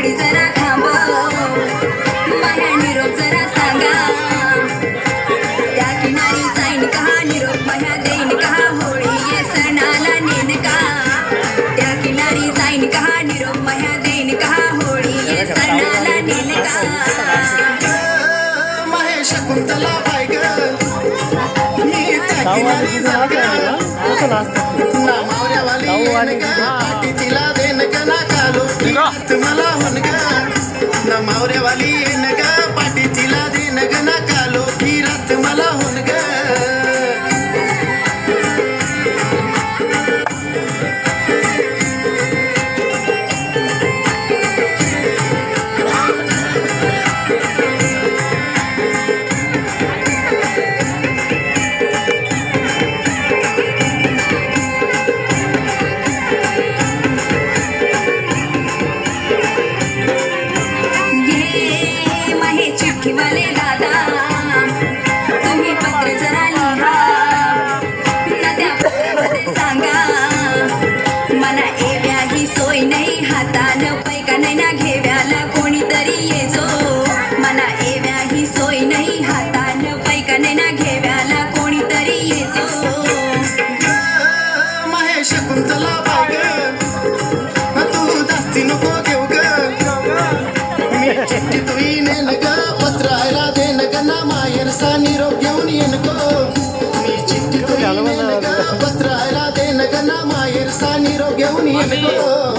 घडी जरा थांब माया निरोप जरा सांगा त्या किनारी जाईन का निरोप माया देईन का होळी ये सणाला नेन का त्या किनारी जाईन का निरोप माया देईन का होळी ये सणाला नेन का महेश कुंतला बाई ग मी त्या किनारी नामावऱ्यावाली पाटी तिला देन ग ना कालो मला होन ग नामावऱ्यावाली येन ग पाटी तिला देन ग ना कालो ही रात मला होन ग चिठ्ठीवाले दादा तुम्ही पत्र जरा लिहा नद्या पत्रामध्ये सांगा मला एव्या ही सोय नाही हातानं पैका नाही ना घेव्याला कोणीतरी येजो मला एव्या ही सोय नाही हातानं पैका नाही ना घेव्याला कोणीतरी येजो महेश कुंतला बाई ग तू जास्ती नको घेऊ ग चिठ्ठी तू येन ग पत्रायला देन ग ना माहेरचा निरोप घेऊन येन गो मी चिठ्ठी तू येन ग पत्रायला देन ग ना माहेरचा निरोप घेऊन येन गो